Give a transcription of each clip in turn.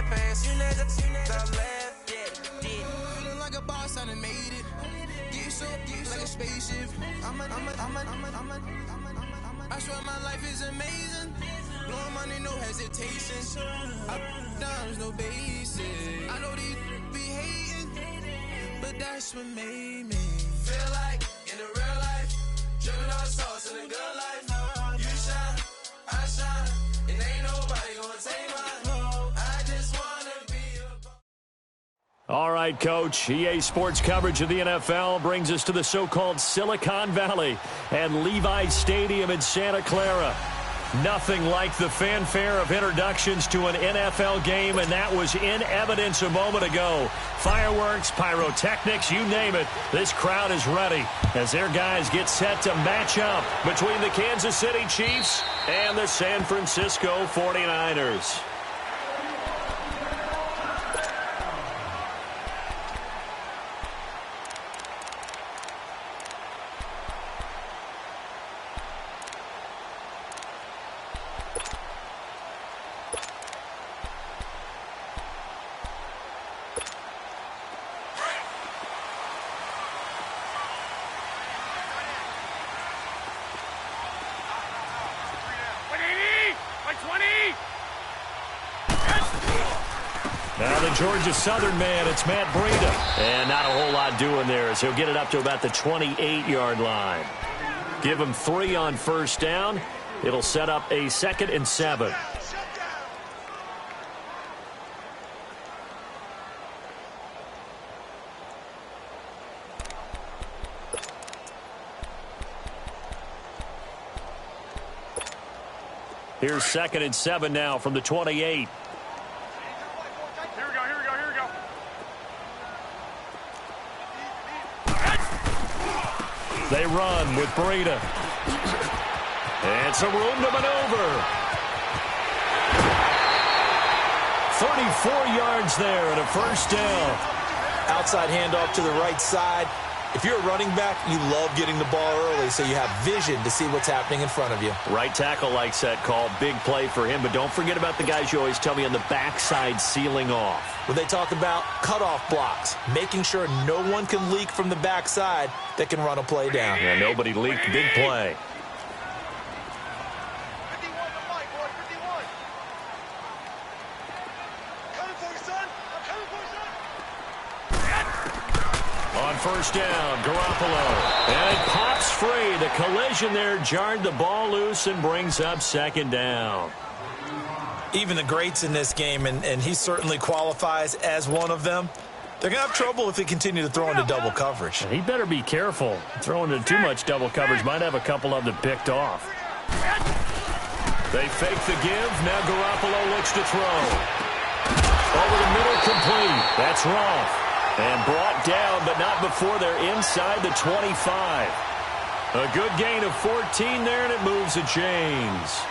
past. You never stop laughing. Feeling like a boss, I done made it. Get so like a spaceship. I swear my life is amazing. Blowing money, no hesitation. Up, downs, no basic. I know these be hating, but that's what made me feel like in the real life. Driven all the sauce in the good life. You shine, I shine, and ain't nobody gonna take mine. I just wanna be a... All right, Coach. EA Sports coverage of the NFL brings us to the so-called Silicon Valley and Levi's Stadium in Santa Clara. Nothing like the fanfare of introductions to an NFL game, and that was in evidence a moment ago. Fireworks, pyrotechnics, you name it. This crowd is ready as their guys get set to match up between the Kansas City Chiefs and the San Francisco 49ers. Now the Georgia Southern man, it's Matt Breida. And not a whole lot doing there as he'll get it up to about the 28-yard line. Give him 3 on first down. It'll set up a 2nd and 7. Here's 2nd and 7 now from the 28. They run with Breida. And some room to maneuver. 34 yards there and a first down. Outside handoff to the right side. If you're a running back, you love getting the ball early so you have vision to see what's happening in front of you. Right tackle likes that call. Big play for him. But don't forget about the guys you always tell me on the backside sealing off. When they talk about cutoff blocks, making sure no one can leak from the backside that can run a play down. Yeah, nobody leaked. Big play. On first down, Garoppolo. And it pops free. The collision there jarred the ball loose and brings up 2nd down. Even the greats in this game, and he certainly qualifies as one of them, they're going to have trouble if they continue to throw into double coverage. He better be careful. Throwing into too much double coverage might have a couple of them picked off. They fake the give. Now Garoppolo looks to throw. Over the middle, complete. That's Roth. And brought down, but not before they're inside the 25. A good gain of 14 there, and it moves the chains.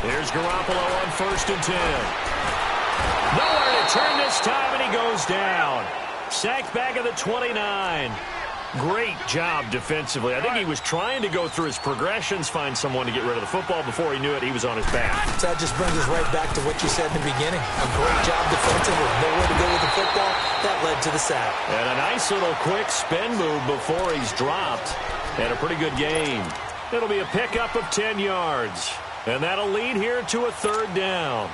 Here's Garoppolo on 1st and 10. Nowhere to turn this time, and he goes down. Sacked back at the 29. Great job defensively. I think he was trying to go through his progressions, find someone to get rid of the football. Before he knew it, he was on his back. So that just brings us right back to what you said in the beginning. A great job defensive with nowhere to go with the football. That led to the sack. And a nice little quick spin move before he's dropped. And a pretty good game. It'll be a pickup of 10 yards. And that'll lead here to a 3rd down.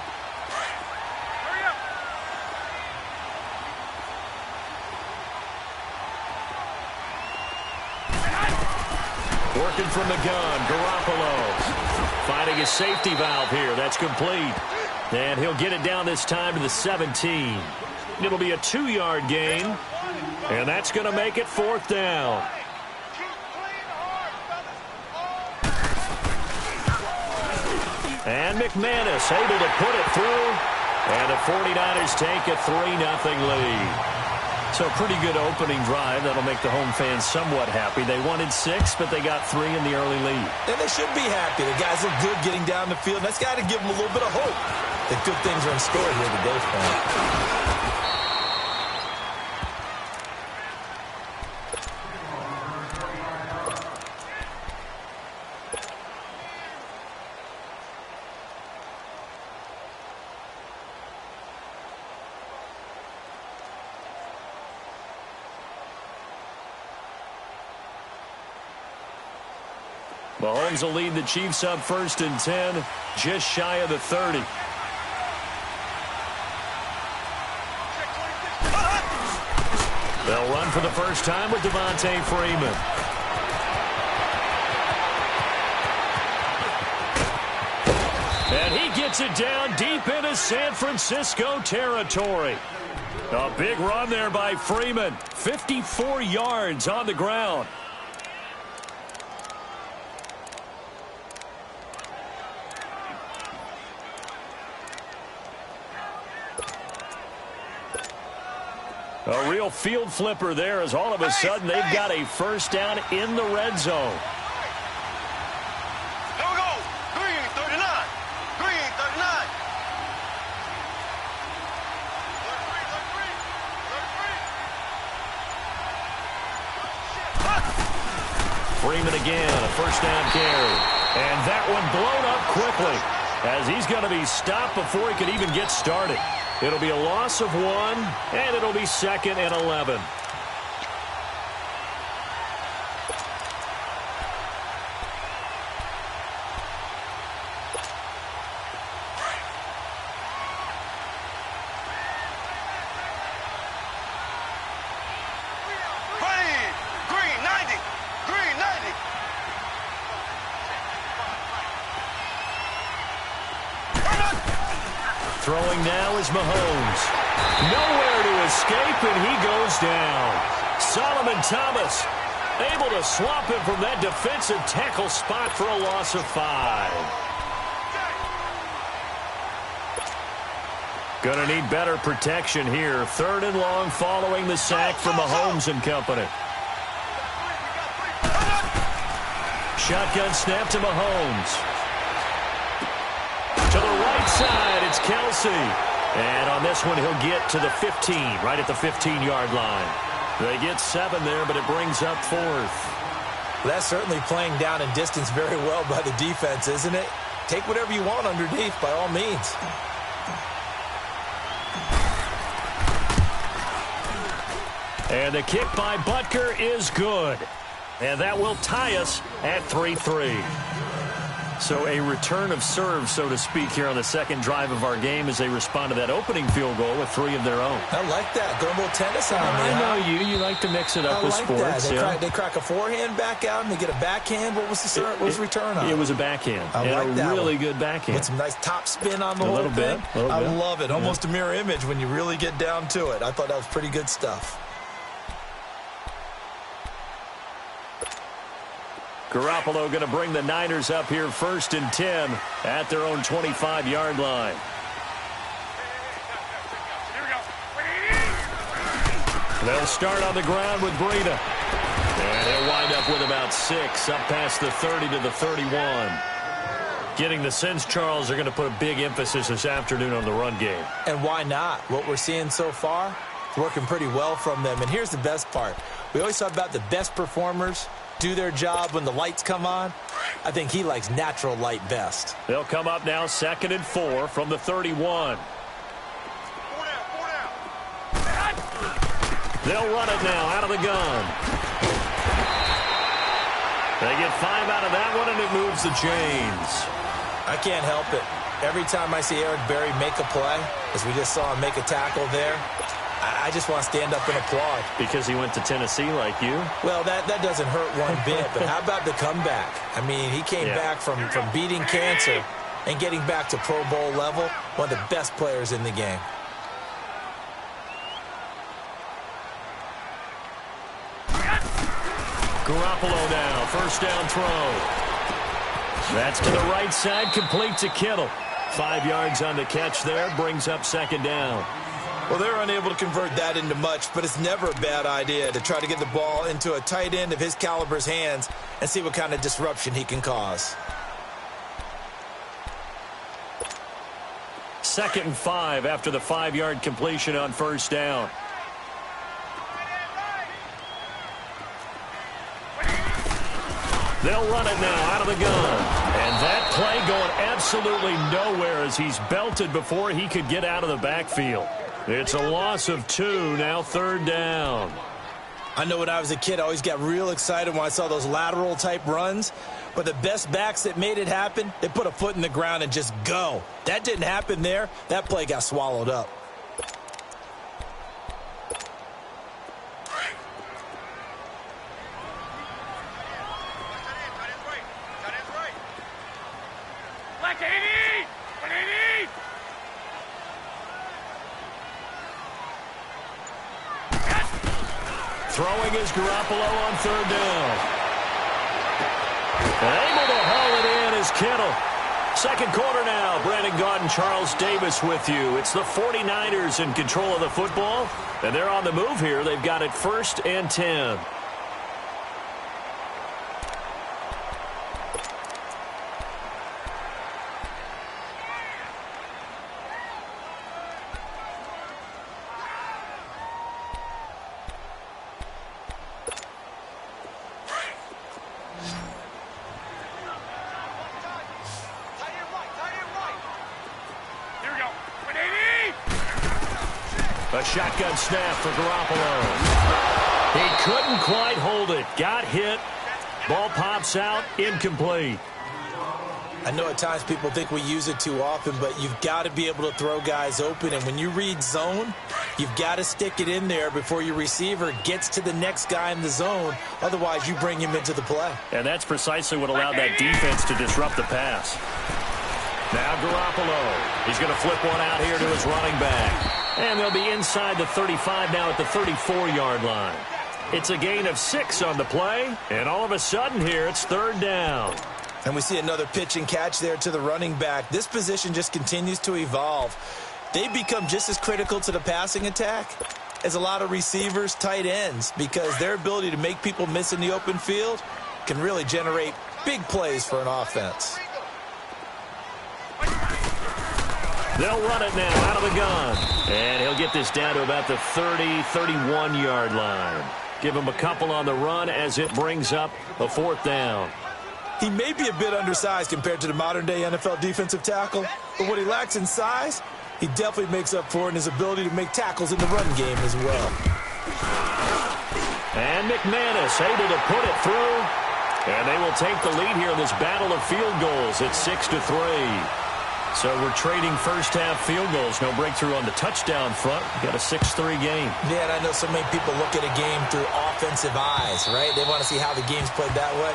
Working from the gun, Garoppolo. Finding his safety valve here. That's complete. And he'll get it down this time to the 17. It'll be a 2-yard gain. And that's going to make it 4th down. And McManus able to put it through. And the 49ers take a 3-0 lead. So a pretty good opening drive. That'll make the home fans somewhat happy. They wanted 6, but they got 3 in the early lead. And they should be happy. The guys look good getting down the field. That's got to give them a little bit of hope. The good things are in store here today for him. Mahomes will lead the Chiefs up 1st and 10, just shy of the 30. They'll run for the first time with Devontae Freeman. And he gets it down deep into San Francisco territory. A big run there by Freeman. 54 yards on the ground. A real field flipper there as all of a sudden they've got a first down in the red zone. Here we go. Green 39. Green 39. 33. Freeman again, a first down carry. And that one blown up quickly as he's going to be stopped before he could even get started. It'll be a loss of 1, and it'll be 2nd and 11. Green 90. Green 90. Throwing now is Mahomes. Nowhere to escape, and he goes down. Solomon Thomas able to swap him from that defensive tackle spot for a loss of 5. Gonna need better protection here. 3rd and long following the sack from Mahomes and company. Shotgun snap to Mahomes. To the right side, it's Kelsey. And on this one, he'll get to the 15, right at the 15-yard line. They get 7 there, but it brings up 4th. That's certainly playing down in distance very well by the defense, isn't it? Take whatever you want underneath, by all means. And the kick by Butker is good. And that will tie us at 3-3. So a return of serve, so to speak, here on the second drive of our game as they respond to that opening field goal with 3 of their own. I like that. Go a little tennis on me. I know you. You like to mix it up with sports. They crack a forehand back out and they get a backhand. What was the return on? It was a backhand. I like that really one. good backhand. With some nice top spin on the whole thing. I love it. Almost a mirror image when you really get down to it. I thought that was pretty good stuff. Garoppolo going to bring the Niners up here 1st and 10 at their own 25-yard line. They'll start on the ground with Breida. And they'll wind up with about 6 up past the 30 to the 31. Getting the sense, Charles, they're going to put a big emphasis this afternoon on the run game. And why not? What we're seeing so far is working pretty well from them. And here's the best part. We always talk about the best performers do their job when the lights come on. I think he likes natural light best. They'll come up now 2nd and 4 from the 31. They'll run it now out of the gun. They get 5 out of that one, and it moves the chains. I can't help it. Every time I see Eric Berry make a play, as we just saw him make a tackle there, I just want to stand up and applaud. Because he went to Tennessee like you? Well, that doesn't hurt one bit, but how about the comeback? I mean, he came back from beating cancer and getting back to Pro Bowl level, one of the best players in the game. Garoppolo now, first down throw. That's to the right side, complete to Kittle. 5 yards on the catch there, brings up 2nd down. Well, they're unable to convert that into much, but it's never a bad idea to try to get the ball into a tight end of his caliber's hands and see what kind of disruption he can cause. 2nd and 5 after the 5-yard completion on first down. They'll run it now out of the gun. And that play going absolutely nowhere as he's belted before he could get out of the backfield. It's a loss of 2, now 3rd down. I know when I was a kid, I always got real excited when I saw those lateral-type runs. But the best backs that made it happen, they put a foot in the ground and just go. That didn't happen there. That play got swallowed up. Throwing is Garoppolo on 3rd down. And able to haul it in is Kittle. 2nd quarter now. Brandon Gaudin and Charles Davis with you. It's the 49ers in control of the football. And they're on the move here. They've got it 1st and 10. A shotgun snap for Garoppolo. He couldn't quite hold it. Got hit. Ball pops out. Incomplete. I know at times people think we use it too often, but you've got to be able to throw guys open. And when you read zone, you've got to stick it in there before your receiver gets to the next guy in the zone. Otherwise, you bring him into the play. And that's precisely what allowed that defense to disrupt the pass. Now Garoppolo. He's going to flip one out here to his running back. And they'll be inside the 35 now at the 34-yard line. It's a gain of 6 on the play. And all of a sudden here, it's 3rd down. And we see another pitch and catch there to the running back. This position just continues to evolve. They become just as critical to the passing attack as a lot of receivers, tight ends, because their ability to make people miss in the open field can really generate big plays for an offense. They'll run it now out of the gun. And he'll get this down to about the 30, 31-yard line. Give him a couple on the run as it brings up a 4th down. He may be a bit undersized compared to the modern-day NFL defensive tackle, but what he lacks in size, he definitely makes up for in his ability to make tackles in the run game as well. And McManus able to put it through. And they will take the lead here in this battle of field goals. It's 6-3. So we're trading first-half field goals. No breakthrough on the touchdown front. We've got a 6-3 game. Yeah, and I know so many people look at a game through offensive eyes, right? They want to see how the game's played that way.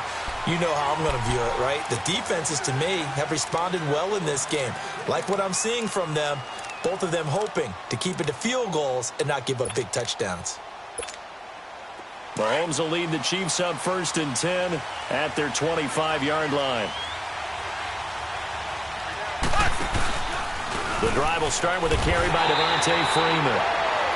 You know how I'm going to view it, right? The defenses, to me, have responded well in this game. Like what I'm seeing from them, both of them hoping to keep it to field goals and not give up big touchdowns. Mahomes will lead the Chiefs up 1st and 10 at their 25-yard line. The drive will start with a carry by Devontae Freeman.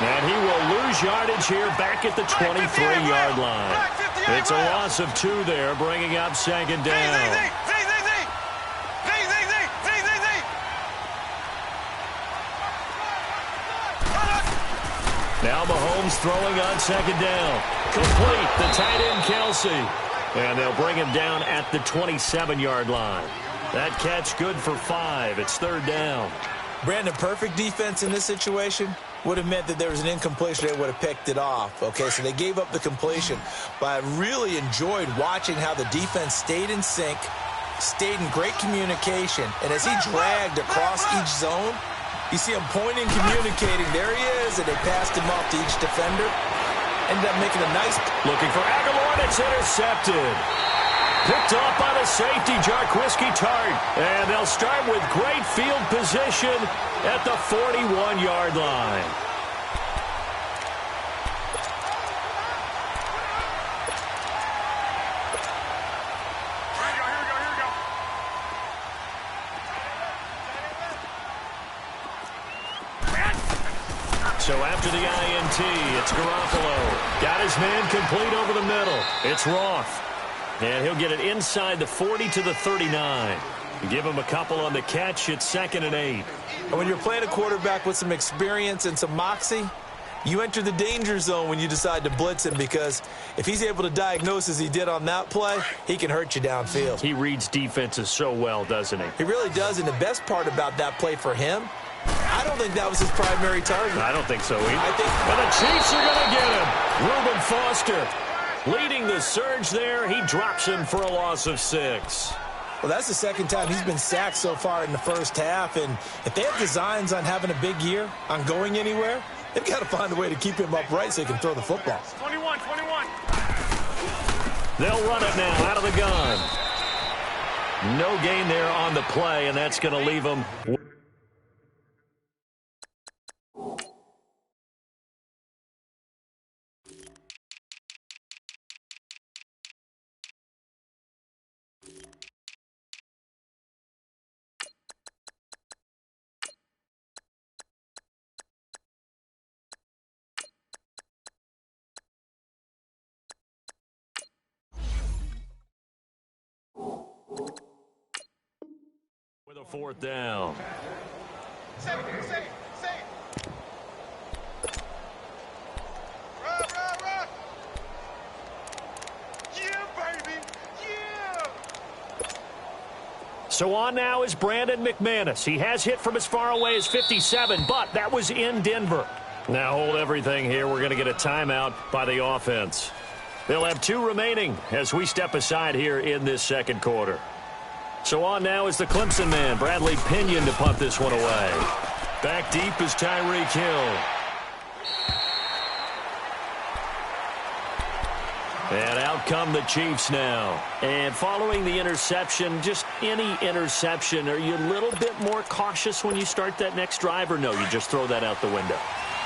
And he will lose yardage here back at the 23-yard line. It's a loss of 2 there, bringing up 2nd down. Now Mahomes throwing on 2nd down. Complete, the tight end Kelsey. And they'll bring him down at the 27-yard line. That catch good for 5. It's 3rd down. Brandon, perfect defense in this situation would have meant that there was an incompletion. They would have picked it off. Okay, so they gave up the completion. But I really enjoyed watching how the defense stayed in sync, stayed in great communication. And as he dragged across each zone, you see him pointing, communicating. There he is, and they passed him off to each defender. Ended up making a nice... Looking for Aguilar, and it's intercepted. Picked off by the safety, Jarquiski Tart. And they'll start with great field position at the 41-yard line. So after the INT, it's Garoppolo. Got his man complete over the middle. It's Roth. And he'll get it inside the 40 to the 39. Give him a couple on the catch. It's 2nd and 8. And when you're playing a quarterback with some experience and some moxie, you enter the danger zone when you decide to blitz him, because if he's able to diagnose as he did on that play, he can hurt you downfield. He reads defenses so well, doesn't he? He really does, and the best part about that play for him, I don't think that was his primary target. I don't think so either. And the Chiefs are going to get him. Reuben Foster leading the surge there. He drops him for a loss of 6. Well, that's the second time he's been sacked so far in the first half, and if they have designs on having a big year, on going anywhere, they've got to find a way to keep him upright so he can throw the football. 21. They'll run it now out of the gun. No gain there on the play, and that's going to leave them. With a 4th down. Say it. Run. Yeah, baby. Yeah. So on now is Brandon McManus. He has hit from as far away as 57, but that was in Denver. Now hold everything here. We're going to get a timeout by the offense. They'll have 2 remaining as we step aside here in this second quarter. So on now is the Clemson man, Bradley Pinion, to punt this one away. Back deep is Tyreek Hill. And out come the Chiefs now. And following the interception, just any interception, are you a little bit more cautious when you start that next drive, or no, you just throw that out the window?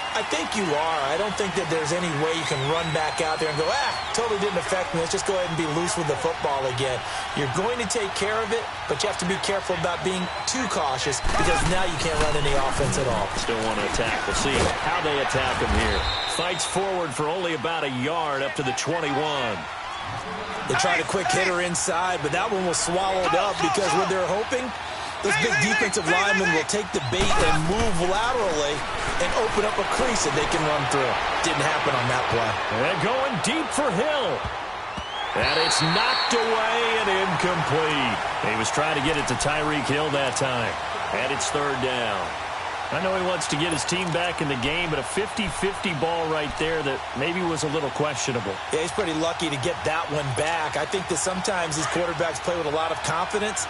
I think you are. I don't think that there's any way you can run back out there and go, totally didn't affect me. Let's just go ahead and be loose with the football again. You're going to take care of it, but you have to be careful about being too cautious, because now you can't run any offense at all. Still want to attack. We'll see how they attack him here. Fights forward for only about a yard up to the 21. They tried a quick hitter inside, but that one was swallowed up, because what they're hoping, those big defensive linemen will take the bait and move laterally and open up a crease that they can run through. Didn't happen on that play. And going deep for Hill. And it's knocked away and incomplete. He was trying to get it to Tyreek Hill that time. And it's 3rd down. I know he wants to get his team back in the game, but a 50-50 ball right there that maybe was a little questionable. Yeah, he's pretty lucky to get that one back. I think that sometimes these quarterbacks play with a lot of confidence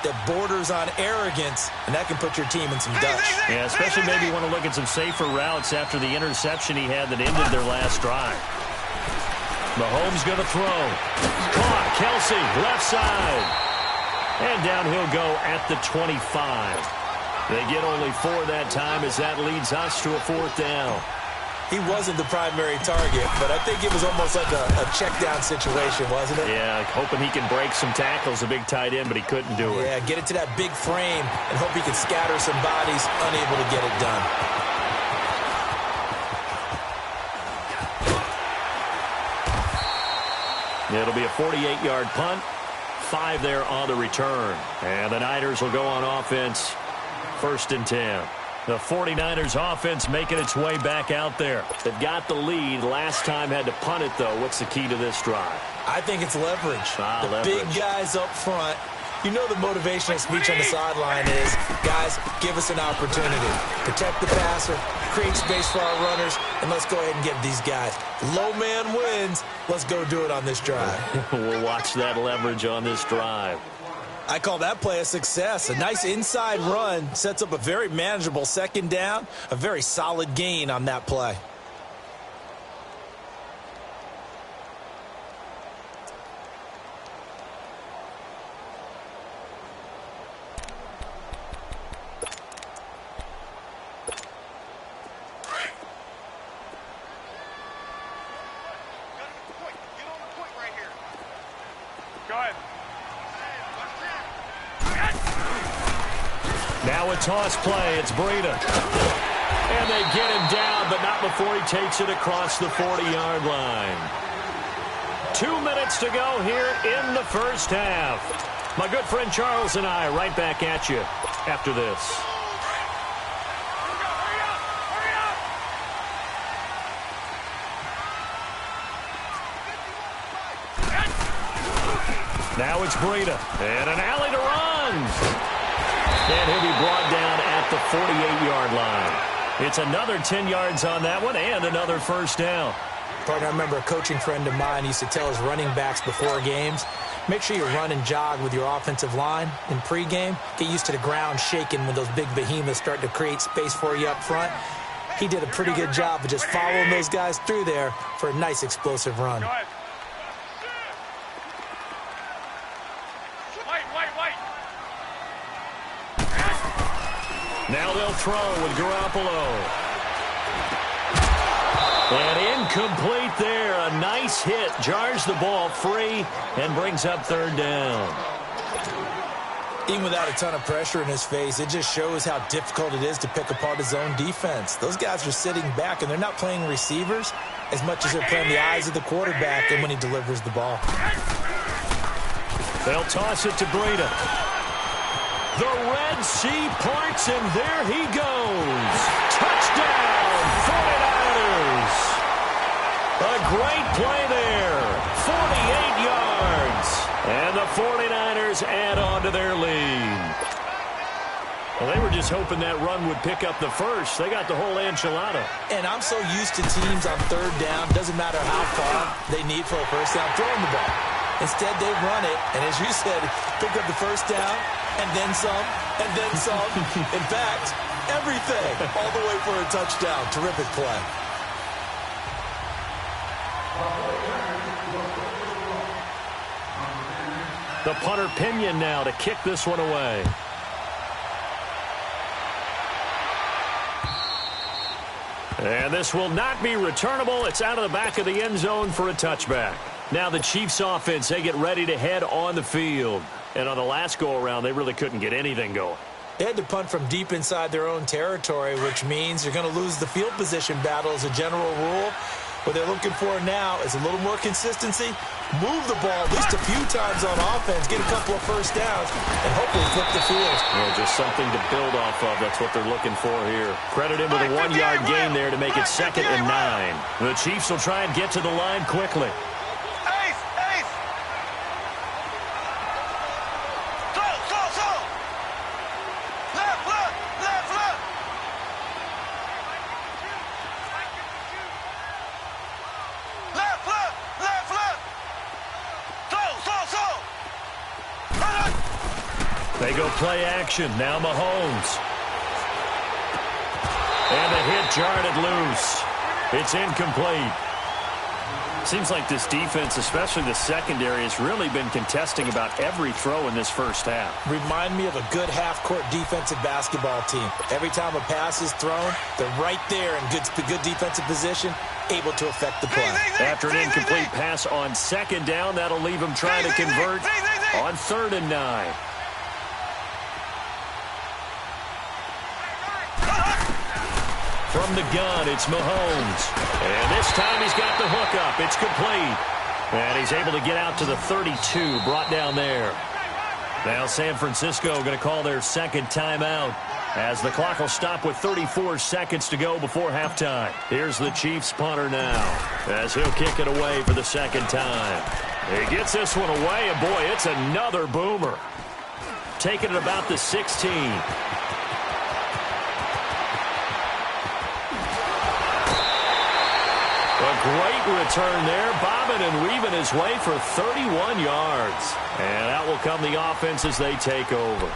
that borders on arrogance, and that can put your team in some dutch. Yeah, especially maybe want to look at some safer routes after the interception he had that ended their last drive. Mahomes going to throw. Caught. Kelsey, left side. And down he'll go at the 25. They get only 4 that time, as that leads us to a 4th down. He wasn't the primary target, but I think it was almost like a check-down situation, wasn't it? Yeah, hoping he can break some tackles, a big tight end, but he couldn't do it. Yeah, get it to that big frame and hope he can scatter some bodies, unable to get it done. It'll be a 48-yard punt, 5 there on the return. And the Niners will go on offense, 1st and 10. The 49ers offense making its way back out there. They've got the lead. Last time had to punt it, though. What's the key to this drive? I think it's leverage. Leverage. Big guys up front. You know the motivational speech on the sideline is, guys, give us an opportunity. Protect the passer, create space for our runners, and let's go ahead and get these guys. Low man wins. Let's go do it on this drive. We'll watch that leverage on this drive. I call that play a success. A nice inside run sets up a very manageable 2nd down, a very solid gain on that play. Go ahead. Now a toss play. It's Breida. And they get him down, but not before he takes it across the 40-yard line. 2 minutes to go here in the first half. My good friend Charles and I right back at you after this. Now it's Breida, and an alley to run. And he'll be brought down at the 48-yard line. It's another 10 yards on that one and another first down. Partner, I remember a coaching friend of mine used to tell his running backs before games, make sure you run and jog with your offensive line in pregame. Get used to the ground shaking when those big behemoths start to create space for you up front. He did a pretty good job of just following those guys through there for a nice explosive run. Now they'll throw with Garoppolo. And incomplete there. A nice hit. Jars the ball free and brings up third down. Even without a ton of pressure in his face, it just shows how difficult it is to pick apart his own defense. Those guys are sitting back, and they're not playing receivers as much as they're playing the eyes of the quarterback and when he delivers the ball. They'll toss it to Breida. The Red Sea parts, and there he goes. Touchdown, 49ers. A great play there. 48 yards. And the 49ers add on to their lead. Well, they were just hoping that run would pick up the first. They got the whole enchilada. And I'm so used to teams on third down, doesn't matter how far they need for a first down, throwing the ball. Instead, they run it, and as you said, pick up the first down, and then some, and then some. In fact, everything, all the way for a touchdown. Terrific play. The punter Pinion now to kick this one away. And this will not be returnable. It's out of the back of the end zone for a touchback. Now the Chiefs offense, they get ready to head on the field. And on the last go-around, they really couldn't get anything going. They had to punt from deep inside their own territory, which means you're going to lose the field position battle as a general rule. What they're looking for now is a little more consistency, move the ball at least a few times on offense, get a couple of first downs, and hopefully flip the field. Yeah, just something to build off of. That's what they're looking for here. Credit him with a 1-yard gain there to make it 2nd and 9. The Chiefs will try and get to the line quickly. They go play action. Now Mahomes. And the hit jarred it loose. It's incomplete. Seems like this defense, especially the secondary, has really been contesting about every throw in this first half. Remind me of a good half-court defensive basketball team. Every time a pass is thrown, they're right there in good defensive position, able to affect the play. After an incomplete pass on 2nd down, that'll leave them trying to convert on 3rd and 9. From the gun, it's Mahomes. And this time he's got the hookup. It's complete. And he's able to get out to the 32, brought down there. Now San Francisco going to call their 2nd timeout as the clock will stop with 34 seconds to go before halftime. Here's the Chiefs punter now as he'll kick it away for the 2nd time. He gets this one away, and boy, it's another boomer. Taking it about the 16. A great return there, bobbing and weaving his way for 31 yards. And out will come the offense as they take over.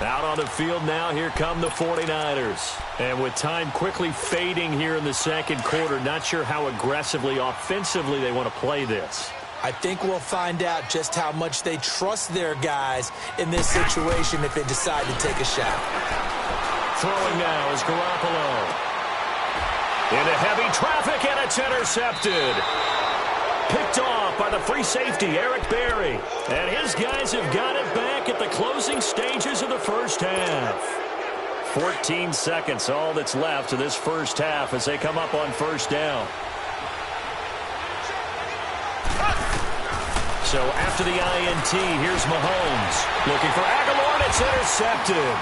Out on the field now, here come the 49ers. And with time quickly fading here in the 2nd quarter, not sure how aggressively, offensively they want to play this. I think we'll find out just how much they trust their guys in this situation if they decide to take a shot. Throwing now is Garoppolo. Into heavy traffic, and it's intercepted. Picked off by the free safety, Eric Berry. And his guys have got it back at the closing stages of the first half. 14 seconds, all that's left of this first half as they come So after the INT, here's Mahomes. Looking for Aguilar, and it's intercepted.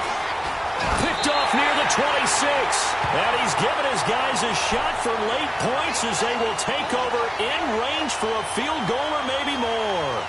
Picked off near the 26. And he's given his guys a shot for late points as they will take over in range for a field goal or maybe more.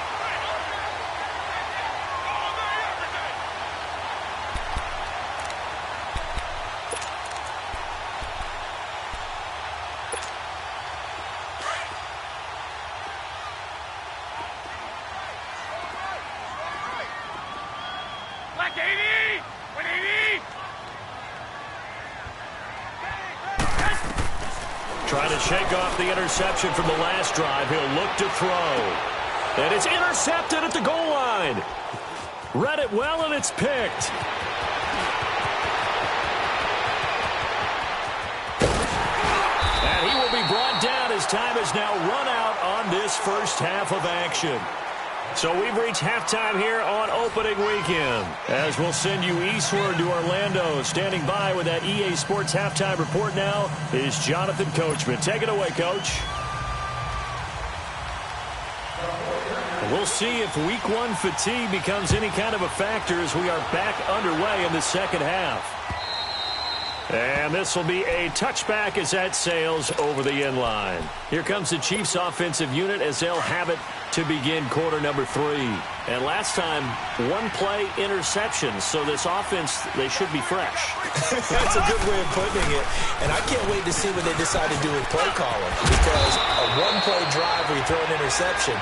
Trying to shake off the interception from the last drive. He'll look to throw. And it's intercepted at the goal line. Read it well, and it's picked. And he will be brought down as time has now run out on this first half of action. So we've reached halftime here on opening weekend. As we'll send you eastward to Orlando. Standing by with that EA Sports halftime report now is Jonathan Coachman. Take it away, Coach. We'll see if week one fatigue becomes any kind of a factor as we are back underway in the second half. And this will be a touchback as that sails over the end line. Here comes the Chiefs offensive unit as they'll have it to begin quarter number 3. And last time, one play interception. So this offense, they should be fresh. That's a good way of putting it. And I can't wait to see what they decide to do with play calling. Because a one-play drive where you throw an interception,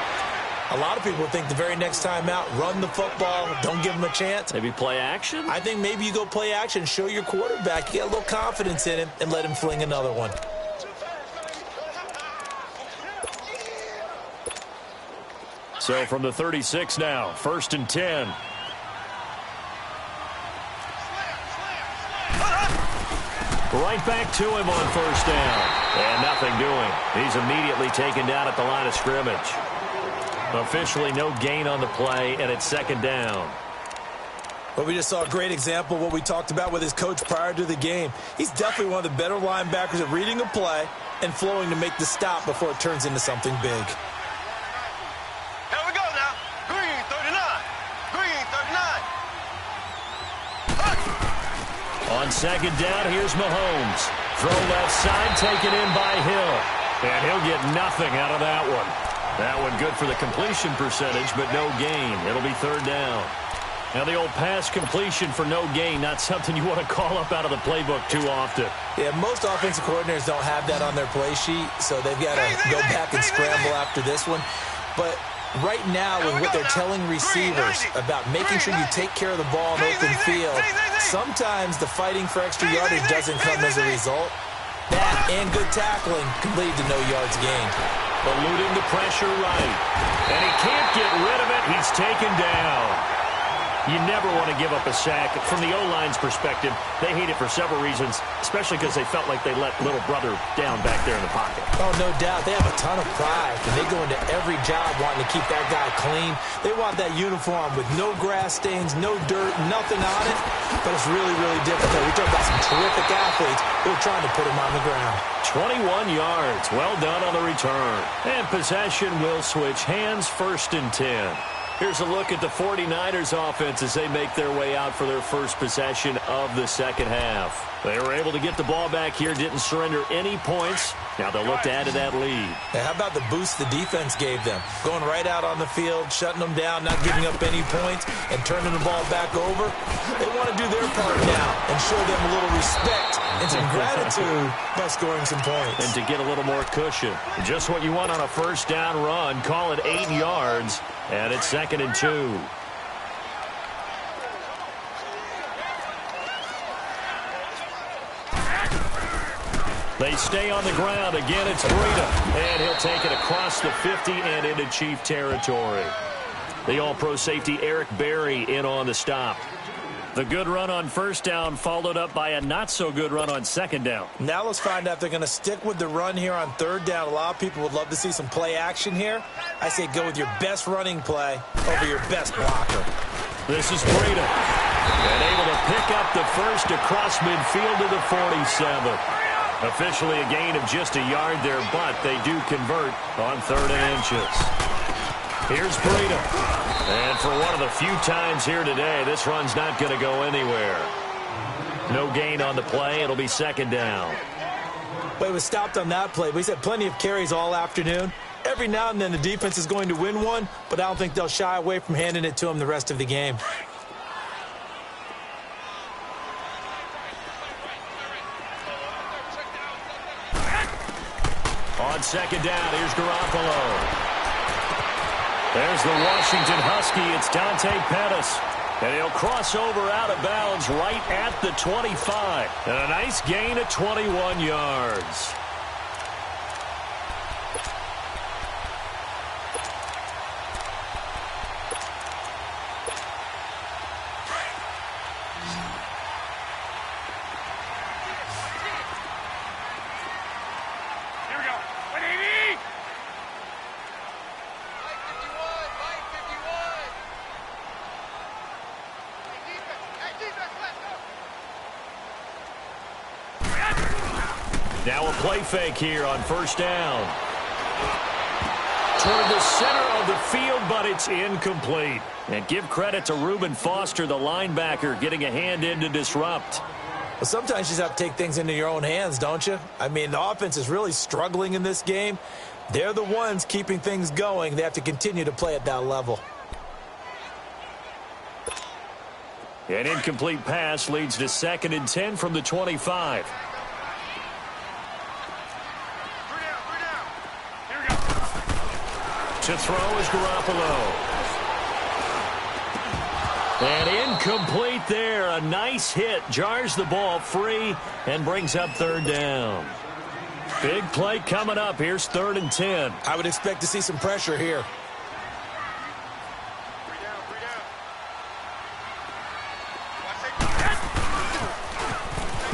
a lot of people think the very next time out, run the football, don't give them a chance. Maybe play action? I think maybe you go play action, show your quarterback, get a little confidence in him, and let him fling another one. So from the 36 now, 1st and 10. Right back to him on first down. And nothing doing. He's immediately taken down at the line of scrimmage. Officially no gain on the play, and it's second down. Well, we just saw a great example of what we talked about with his coach prior to the game. He's definitely one of the better linebackers at reading a play and flowing to make the stop before it turns into something big. Here we go now. Green 39. Green 39. On second down, here's Mahomes. Throw left side, taken in by Hill. And he'll get nothing out of that one. That one good for the completion percentage, but no gain. It'll be third down. Now the old pass completion for no gain, not something you want to call up out of the playbook too often. Yeah, most offensive coordinators don't have that on their play sheet, so they've got to go back and scramble after this one. But right now, with what they're telling receivers about making sure you take care of the ball in open field, sometimes the fighting for extra yardage doesn't come as a result. That and good tackling can lead to no yards gained. Eluding the pressure right. And he can't get rid of it. He's taken down. You never want to give up a sack. From the O-line's perspective, they hate it for several reasons, especially because they felt like they let little brother down back there in the pocket. Oh, no doubt. They have a ton of pride, and they go into every job wanting to keep that guy clean. They want that uniform with no grass stains, no dirt, nothing on it. But it's really, really difficult. We're talking about some terrific athletes who are trying to put him on the ground. 21 yards. Well done on the return. And possession will switch hands, 1st and 10. Here's a look at the 49ers offense as they make their way out for their first possession of the second half. They were able to get the ball back here, didn't surrender any points. Now they'll look to add to that lead. Hey, how about the boost the defense gave them? Going right out on the field, shutting them down, not giving up any points, and turning the ball back over. They want to do their part now and show them a little respect and some gratitude by scoring some points. And to get a little more cushion. Just what you want on a first down run. Call it 8 yards. And it's 2nd and 2. They stay on the ground. Again, it's Breida. And he'll take it across the 50 and into Chief territory. The All-Pro safety Eric Berry in on the stop. The good run on first down followed up by a not-so-good run on second down. Now let's find out if they're going to stick with the run here on third down. A lot of people would love to see some play action here. I say go with your best running play over your best blocker. This is Breida. And able to pick up the first across midfield to the 47. Officially a gain of just a yard there, but they do convert on 3rd and inches. Here's Breedham. And for one of the few times here today, this run's not going to go anywhere. No gain on the play. It'll be second down. Well, he was stopped on that play, but he's had plenty of carries all afternoon. Every now and then the defense is going to win one, but I don't think they'll shy away from handing it to him the rest of the game. On second down, here's Garoppolo. There's the Washington Husky. It's Dante Pettis. And he'll cross over out of bounds right at the 25. And a nice gain of 21 yards. Now a play fake here on first down. Toward the center of the field, but it's incomplete. And give credit to Reuben Foster, the linebacker, getting a hand in to disrupt. Well, sometimes you just have to take things into your own hands, don't you? I mean, the offense is really struggling in this game. They're the ones keeping things going. They have to continue to play at that level. An incomplete pass leads to 2nd and 10 from the 25. To throw is Garoppolo. And incomplete there. A nice hit. Jars the ball free and brings up 3rd down. Big play coming up. Here's 3rd and 10. I would expect to see some pressure here.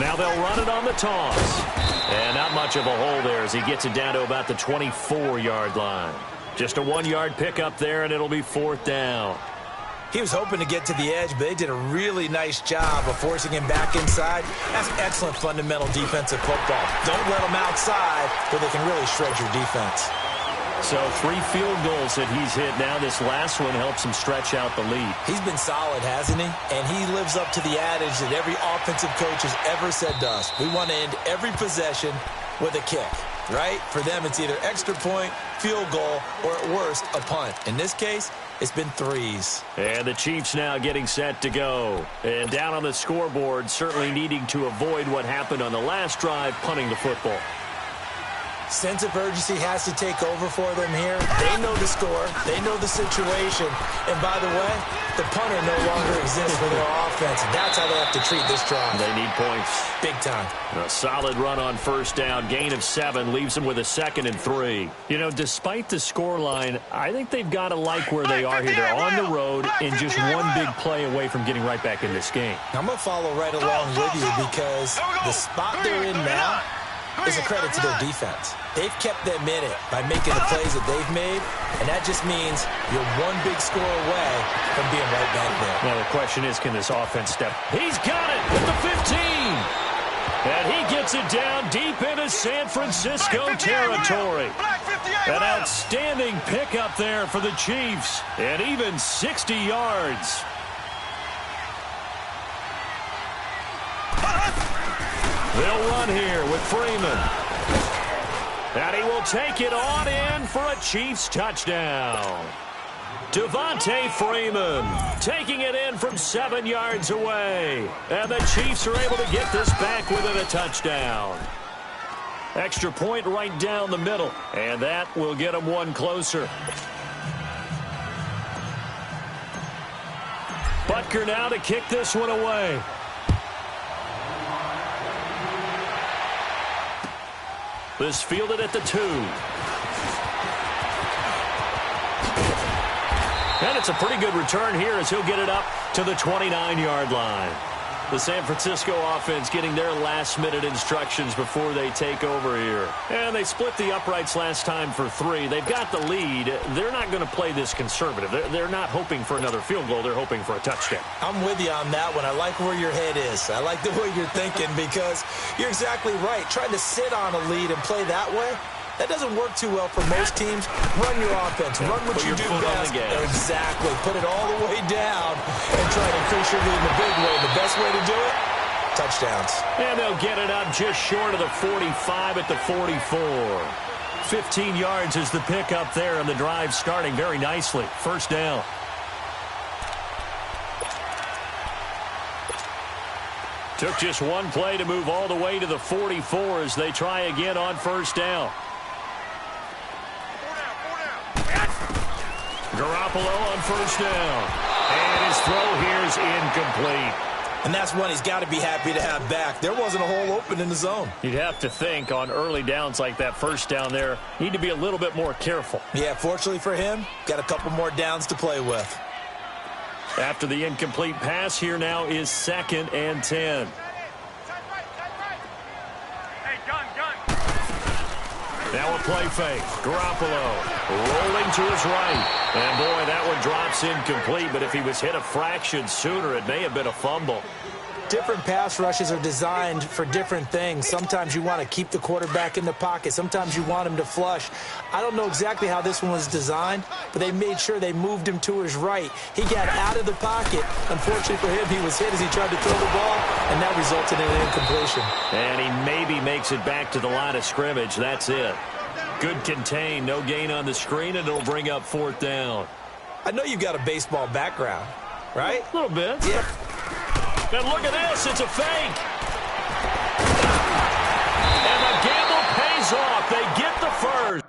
Now they'll run it on the toss. And not much of a hole there as he gets it down to about the 24-yard line. Just a 1-yard pickup there, and it'll be 4th down. He was hoping to get to the edge, but they did a really nice job of forcing him back inside. That's excellent fundamental defensive football. Don't let them outside where they can really shred your defense. So 3 field goals that he's hit now. This last one helps him stretch out the lead. He's been solid, hasn't he? And he lives up to the adage that every offensive coach has ever said to us. We want to end every possession with a kick, right? For them, it's either extra point, field goal, or at worst, a punt. In this case, it's been 3s. And the Chiefs now getting set to go. And down on the scoreboard, certainly needing to avoid what happened on the last drive, punting the football. Sense of urgency has to take over for them here. They know the score. They know the situation. And by the way, the punter no longer exists for their offense. That's how they have to treat this drive. They need points. Big time. A solid run on first down. Gain of 7 leaves them with a 2nd and 3. You know, despite the scoreline, I think they've got to like where they are here. They're on the road and just one big play away from getting right back in this game. I'm going to follow right along with you because the spot they're in now is a credit to their defense. They've kept them in it by making the plays that they've made, and that just means you're one big score away from being right back there. Now the question is, can this offense step? He's got it at the 15. And he gets it down deep into San Francisco territory. An outstanding pickup there for the Chiefs, and even 60 yards. They'll run here with Freeman. And he will take it on in for a Chiefs touchdown. Devontae Freeman taking it in from 7 yards away. And the Chiefs are able to get this back within a touchdown. Extra point right down the middle. And that will get them one closer. Butker now to kick this one away. This fielded at the 2. And it's a pretty good return here as he'll get it up to the 29-yard line. The San Francisco offense getting their last-minute instructions before they take over here. And they split the uprights last time for 3. They've got the lead. They're not going to play this conservative. They're not hoping for another field goal. They're hoping for a touchdown. I'm with you on that one. I like where your head is. I like the way you're thinking because you're exactly right. Trying to sit on a lead and play that way, That doesn't work too well for most teams. Run your offense. Run what you do best. Exactly. Put it all the way down and try to increase your lead in a big way. The best way to do it, touchdowns. And they'll get it up just short of the 45 at the 44. 15 yards is the pickup there, and the drive starting very nicely. First down. Took just one play to move all the way to the 44 as they try again on first down. Garoppolo on first down. And his throw here is incomplete. And that's one he's got to be happy to have back. There wasn't a hole open in the zone. You'd have to think on early downs like that first down there, need to be a little bit more careful. Yeah, fortunately for him, got a couple more downs to play with. After the incomplete pass, here now is 2nd and 10. Now a play fake. Garoppolo rolling to his right. And, boy, that one drops incomplete. But if he was hit a fraction sooner, it may have been a fumble. Different pass rushes are designed for different things. Sometimes you want to keep the quarterback in the pocket. Sometimes you want him to flush. I don't know exactly how this one was designed, but they made sure they moved him to his right. He got out of the pocket. Unfortunately for him, he was hit as he tried to throw the ball, and that resulted in an incompletion. And he maybe makes it back to the line of scrimmage. That's it. Good contain, no gain on the screen, and it'll bring up 4th down. I know you've got a baseball background, right? A little bit. Yeah. And look at this, it's a fake. And the gamble pays off. They get the first.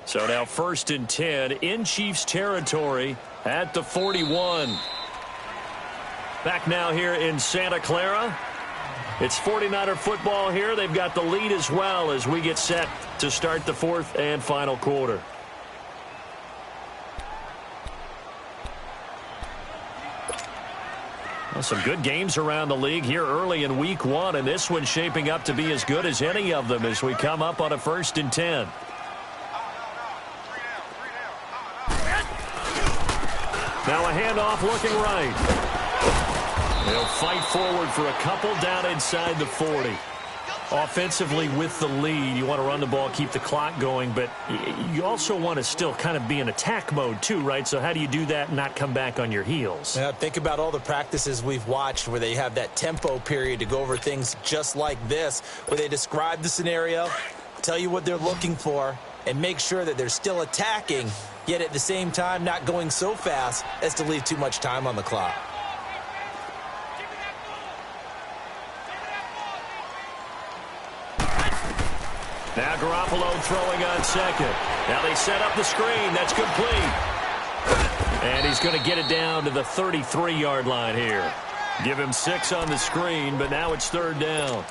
So now 1st and 10 in Chiefs territory at the 41. Back now here in Santa Clara. It's 49er football here. They've got the lead as well as we get set to start the 4th and final quarter. Well, some good games around the league here early in week 1, and this one's shaping up to be as good as any of them as we come up on a 1st and 10. Now a handoff looking right. They'll fight forward for a couple down inside the 40. Offensively with the lead, you want to run the ball, keep the clock going, but you also want to still kind of be in attack mode too, right? So how do you do that and not come back on your heels? Yeah, think about all the practices we've watched where they have that tempo period to go over things just like this, where they describe the scenario, tell you what they're looking for, and make sure that they're still attacking, yet at the same time not going so fast as to leave too much time on the clock. Now Garoppolo throwing on 2nd. Now they set up the screen. That's complete. And he's going to get it down to the 33-yard line here. Give him 6 on the screen, but now it's 3rd down.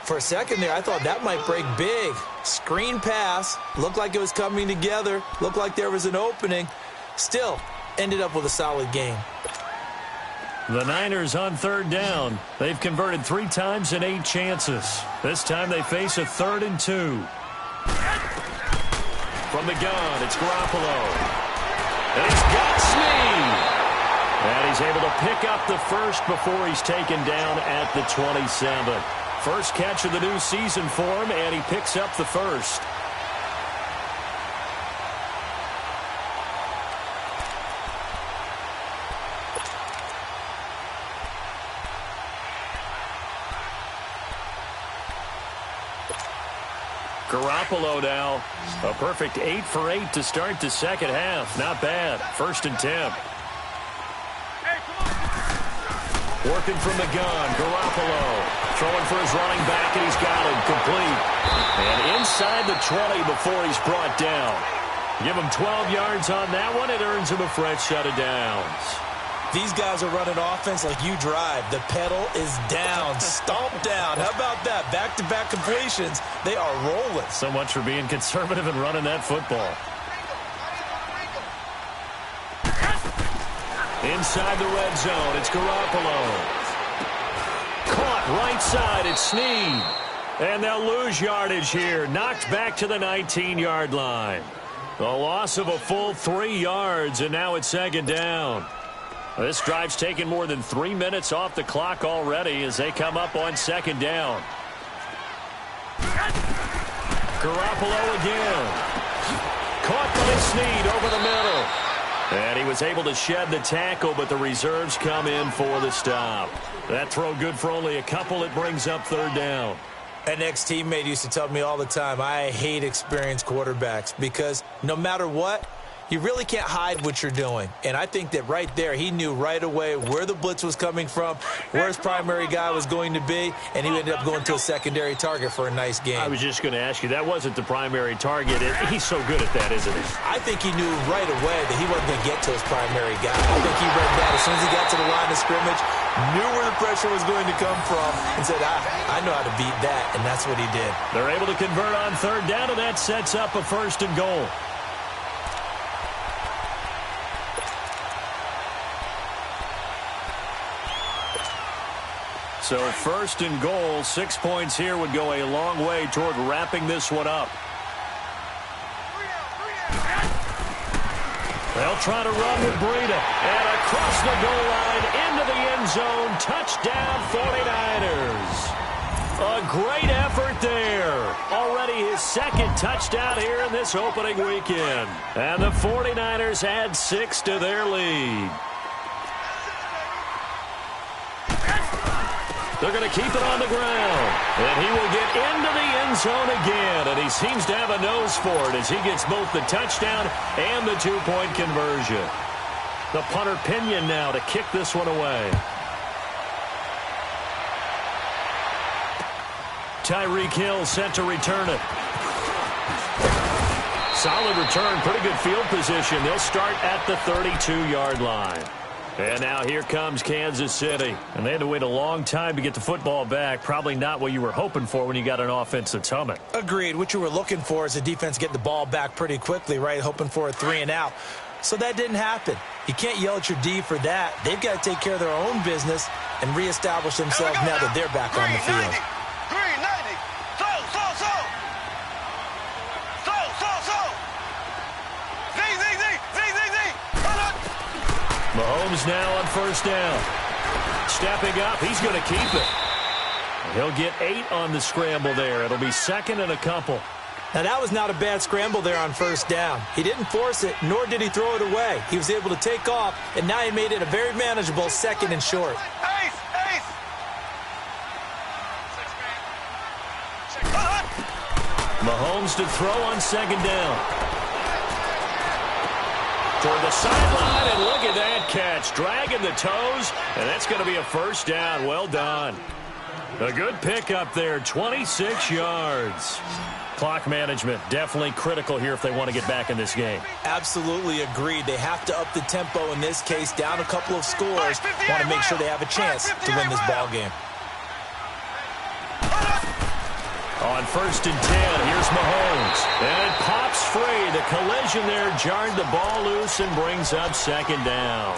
For a second there, I thought that might break big. Screen pass. Looked like it was coming together. Looked like there was an opening. Still, ended up with a solid game. The Niners on 3rd down. They've converted 3 times in 8 chances. This time they face a 3rd and 2. From the gun, it's Garoppolo. And he's got Snead. And he's able to pick up the first before he's taken down at the 27. First catch of the new season for him, and he picks up the first. Garoppolo now, a perfect 8 for 8 to start the second half. Not bad. 1st and 10. Working from the gun, Garoppolo throwing for his running back, and he's got him complete. And inside the 20 before he's brought down. Give him 12 yards on that one. It earns him a fresh set of downs. These guys are running offense like you drive. The pedal is down, stomped down. How about that? Back-to-back completions. They are rolling. So much for being conservative and running that football. Inside the red zone, it's Garoppolo. Caught right side, it's Snead. And they'll lose yardage here. Knocked back to the 19-yard line. The loss of a full 3 yards, and now it's 2nd down. This drive's taken more than 3 minutes off the clock already as they come up on 2nd down. Garoppolo again. Caught by Snead over the middle. And he was able to shed the tackle, but the reserves come in for the stop. That throw good for only a couple. It brings up 3rd down. An ex-teammate used to tell me all the time, I hate experienced quarterbacks because no matter what, you really can't hide what you're doing. And I think that right there, he knew right away where the blitz was coming from, where his primary guy was going to be, and he ended up going to a secondary target for a nice game. I was just going to ask you, that wasn't the primary target. He's so good at that, isn't he? I think he knew right away that he wasn't going to get to his primary guy. I think he read that as soon as he got to the line of scrimmage, knew where the pressure was going to come from, and said, I know how to beat that, and that's what he did. They're able to convert on 3rd down, and that sets up a 1st and goal. So 1st and goal, 6 points here would go a long way toward wrapping this one up. They'll try to run with Breida. And across the goal line, into the end zone, touchdown 49ers. A great effort there. Already his 2nd touchdown here in this opening weekend. And the 49ers add 6 to their lead. They're going to keep it on the ground. And he will get into the end zone again. And he seems to have a nose for it as he gets both the touchdown and the 2-point conversion. The punter Pinion now to kick this one away. Tyreek Hill set to return it. Solid return, pretty good field position. They'll start at the 32-yard line. And now here comes Kansas City. And they had to wait a long time to get the football back. Probably not what you were hoping for when you got an offense that's humming. Agreed. What you were looking for is a defense getting the ball back pretty quickly, right? Hoping for a 3 and out. So that didn't happen. You can't yell at your D for that. They've got to take care of their own business and reestablish themselves now that they're back on the field. Green 90. Mahomes now on 1st down. Stepping up, he's going to keep it. He'll get 8 on the scramble there. It'll be 2nd and a couple. Now, that was not a bad scramble there on 1st down. He didn't force it, nor did he throw it away. He was able to take off, and now he made it a very manageable 2nd and short. Mahomes to throw on 2nd down. Toward the sideline, and look at that catch. Dragging the toes, and that's going to be a 1st down. Well done. A good pickup there, 26 yards. Clock management, definitely critical here if they want to get back in this game. Absolutely agreed. They have to up the tempo in this case, down a couple of scores. Want to make sure they have a chance to win this ball game. On 1st and 10, here's Mahomes. And it pops free. The collision there jarred the ball loose and brings up 2nd down.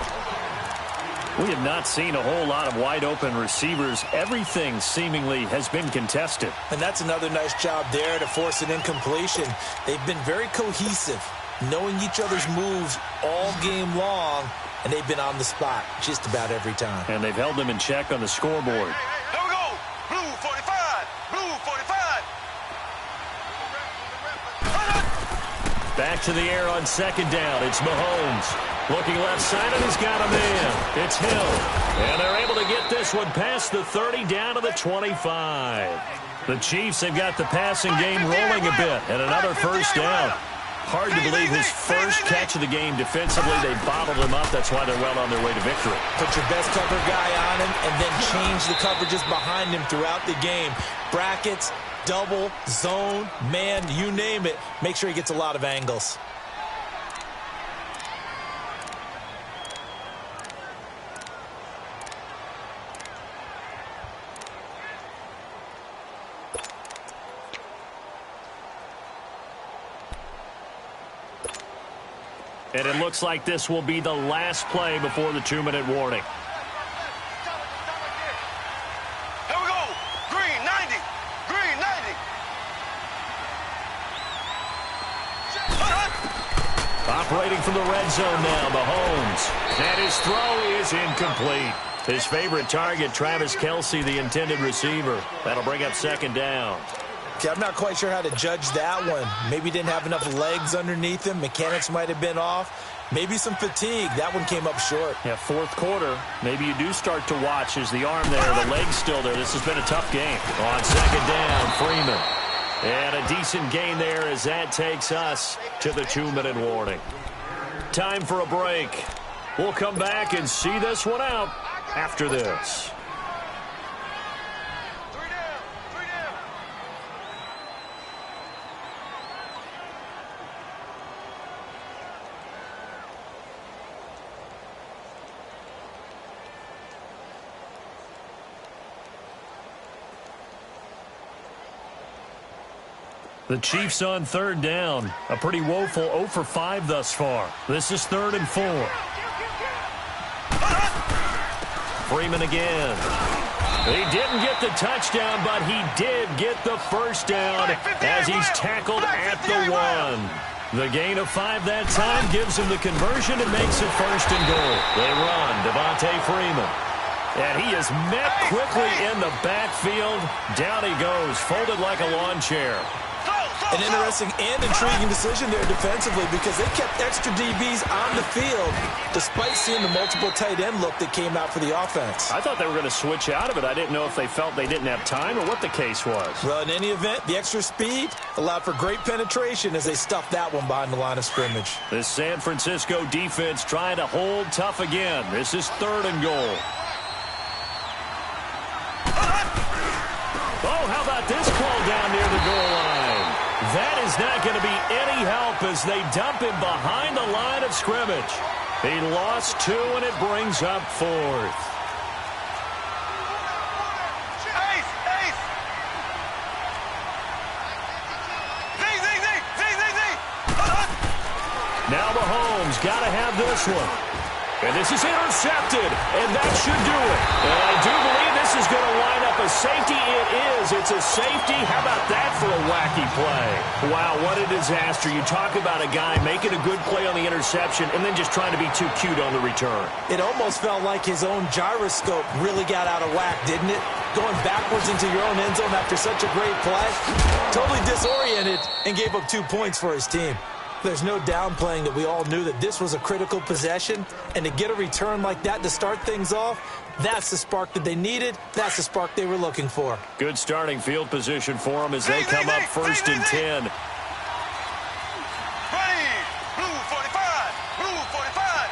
We have not seen a whole lot of wide-open receivers. Everything seemingly has been contested. And that's another nice job there to force an incompletion. They've been very cohesive, knowing each other's moves all game long, and they've been on the spot just about every time. And they've held them in check on the scoreboard. Here we go. Blue 45. Blue 45. Back back to the air on second down. It's Mahomes. Looking left side, and he's got a man. It's Hill. And they're able to get this one past the 30 down to the 25. The Chiefs have got the passing game rolling a bit, and another first down. Hard to believe his first catch of the game defensively. They bottled him up. That's why they're well on their way to victory. Put your best cover guy on him and then change the coverages behind him throughout the game. Brackets, double, zone, man, you name it. Make sure he gets a lot of angles. And it looks like this will be the last play before the 2-minute warning. Here we go. Green 90. Green 90. Operating from the red zone now, Mahomes. And his throw is incomplete. His favorite target, Travis Kelce, the intended receiver. That'll bring up second down. Okay, I'm not quite sure how to judge that one. Maybe didn't have enough legs underneath him. Mechanics might have been off. Maybe some fatigue. That one came up short. Yeah, fourth quarter. Maybe you do start to watch as the arm there, the leg's still there. This has been a tough game. On second down, Freeman. And a decent gain there as that takes us to the 2-minute warning. Time for a break. We'll come back and see this one out after this. The Chiefs on third down. A pretty woeful 0 for 5 thus far. This is 3rd and 4. Freeman again. He didn't get the touchdown, but he did get the first down as he's tackled at the 1. The gain of 5 that time gives him the conversion and makes it 1st and goal. They run. Devontae Freeman. And he is met quickly in the backfield. Down he goes, folded like a lawn chair. An interesting and intriguing decision there defensively because they kept extra DBs on the field despite seeing the multiple tight end look that came out for the offense. I thought they were going to switch out of it. I didn't know if they felt they didn't have time or what the case was. Well, in any event, the extra speed allowed for great penetration as they stuffed that one behind the line of scrimmage. The San Francisco defense trying to hold tough again. This is 3rd and goal. Oh, how about this call down near the goal line? That is not going to be any help as they dump him behind the line of scrimmage. He lost 2, and it brings up 4th. Now Mahomes got to have this one. And this is intercepted, and that should do it. And I do believe this is going to line up a safety. It is. It's a safety. How about that for a wacky play? Wow, what a disaster. You talk about a guy making a good play on the interception and then just trying to be too cute on the return. It almost felt like his own gyroscope really got out of whack, didn't it? Going backwards into your own end zone after such a great play. Totally disoriented and gave up 2 points for his team. There's no downplaying that we all knew that this was a critical possession, and to get a return like that to start things off, that's the spark that they needed. That's the spark they were looking for. Good starting field position for them as they come up 1st and 10. Blue 45. Blue 45.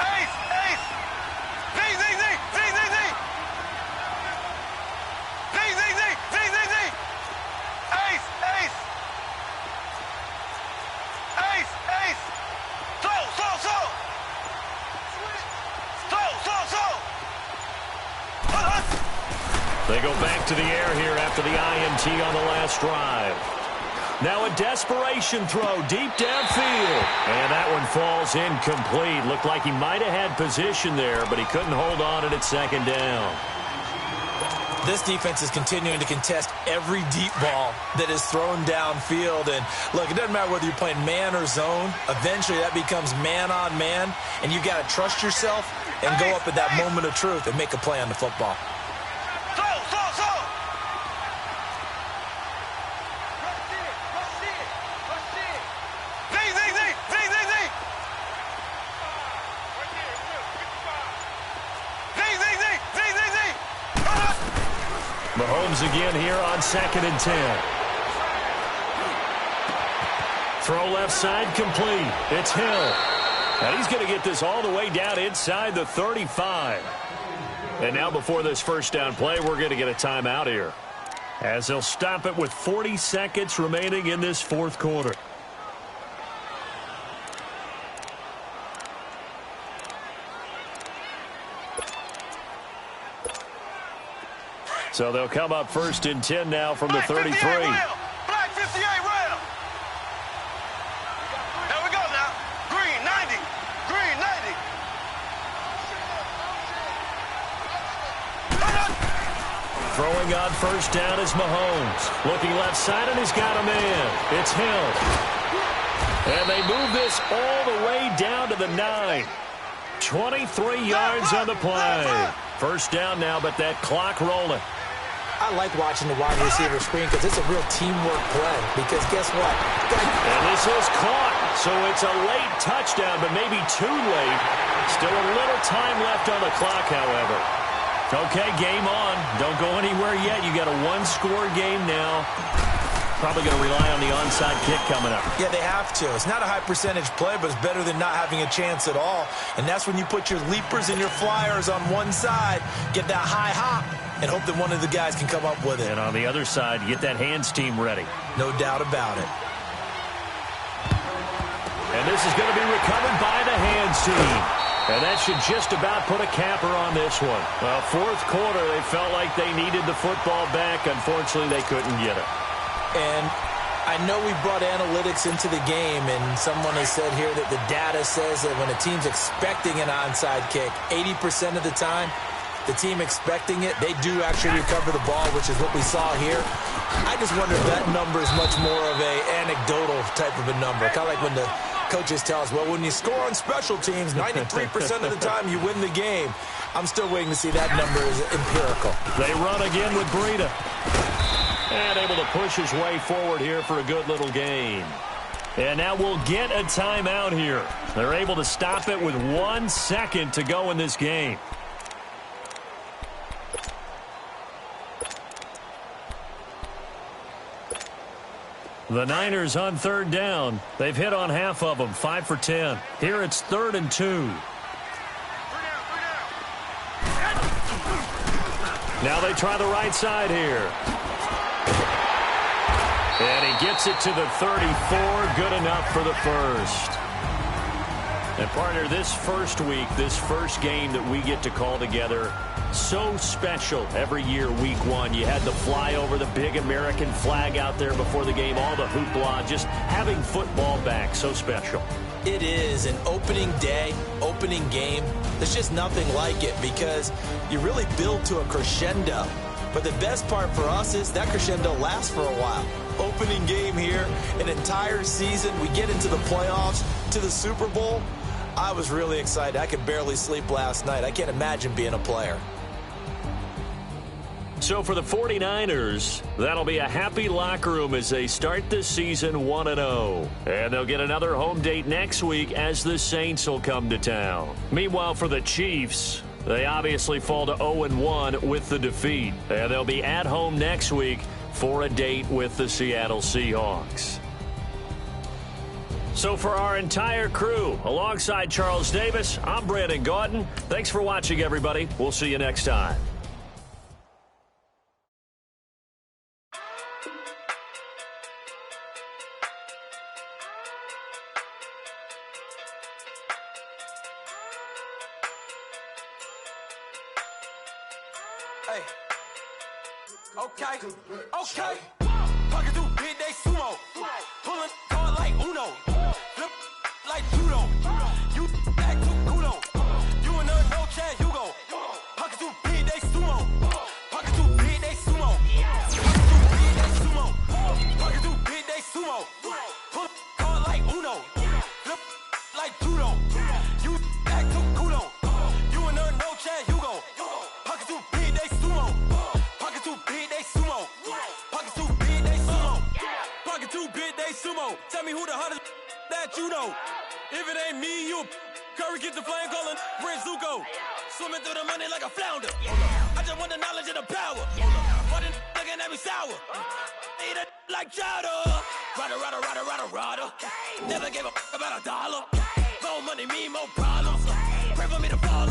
Ace. Z. Ace. Slow. They go back to the air here after the INT on the last drive. Now a desperation throw deep downfield. And that one falls incomplete. Looked like he might have had position there, but he couldn't hold on it at 2nd down. This defense is continuing to contest every deep ball that is thrown downfield. And look, it doesn't matter whether you're playing man or zone. Eventually that becomes man on man. And you got to trust yourself and go up at that moment of truth and make a play on the football. Mahomes again here on 2nd and 10. Throw left side complete. It's Hill. And he's going to get this all the way down inside the 35. And now before this first down play, we're going to get a timeout here, as they'll stop it with 40 seconds remaining in this fourth quarter. So they'll come up 1st and 10 now from the 33. Black 58 rail. There we go now. Green 90. Green 90. Throwing on 1st down is Mahomes. Looking left side, and he's got a man. It's Hill. And they move this all the way down to the 9. 23 yards on the play. 1st down now, but that clock rolling. I like watching the wide receiver screen because it's a real teamwork play. Because guess what? And this is caught. So it's a late touchdown, but maybe too late. Still a little time left on the clock, however. Okay, game on. Don't go anywhere yet. You got a one-score game now. Probably going to rely on the onside kick coming up. Yeah, they have to. It's not a high-percentage play, but it's better than not having a chance at all. And that's when you put your leapers and your flyers on one side, get that high hop, and hope that one of the guys can come up with it. And on the other side, get that hands team ready. No doubt about it. And this is going to be recovered by the hands team. And that should just about put a capper on this one. Well, fourth quarter, they felt like they needed the football back. Unfortunately, they couldn't get it. And I know we brought analytics into the game, and someone has said here that the data says that when a team's expecting an onside kick, 80% of the time, the team expecting it, they do actually recover the ball, which is what we saw here. I just wonder if that number is much more of a anecdotal type of a number. Kind of like when the coaches tell us, well, when you score on special teams, 93% of the time you win the game. I'm still waiting to see that number is empirical. They run again with Breida. And able to push his way forward here for a good little gain. And now we'll get a timeout here. They're able to stop it with 1 second to go in this game. The Niners on 3rd down. They've hit on half of them, 5 for 10. Here it's 3rd and 2. Now they try the right side here. And he gets it to the 34. Good enough for the first. And, partner, this first week, this first game that we get to call together, so special every year, week 1. You had the flyover, the big American flag out there before the game, all the hoopla, just having football back, so special. It is an opening day, opening game. There's just nothing like it because you really build to a crescendo. But the best part for us is that crescendo lasts for a while. Opening game here, an entire season. We get into the playoffs, to the Super Bowl. I was really excited. I could barely sleep last night. I can't imagine being a player. So for the 49ers, that'll be a happy locker room as they start this season 1-0. And they'll get another home date next week as the Saints will come to town. Meanwhile, for the Chiefs, they obviously fall to 0-1 with the defeat. And they'll be at home next week for a date with the Seattle Seahawks. So for our entire crew, alongside Charles Davis, I'm Brandon Gaudin. Thanks for watching, everybody. We'll see you next time. Hey. Okay. Pocket through big day sumo. Pulling card like Uno. Flip like judo. You act too kudo. You and her no chance, you go. Pocket through big day sumo. Pocket through big day sumo. Pocket through big day sumo. Pull card like Uno. Flip like judo. You act too kudo. You and her no chance, you go. Pocket through big day sumo. Pocket too big, they sumo. Pocket too big, they sumo. Pocket too big, they sumo. Tell me who the hottest that you know. If it ain't me, you Curry get the flame calling Prince Zuko. Swimming through the money like a flounder. I just want the knowledge and the power. got me sour. Eat it like chowder. Rada. Never gave a about $1. More money, me, more problems. Pray for me to fall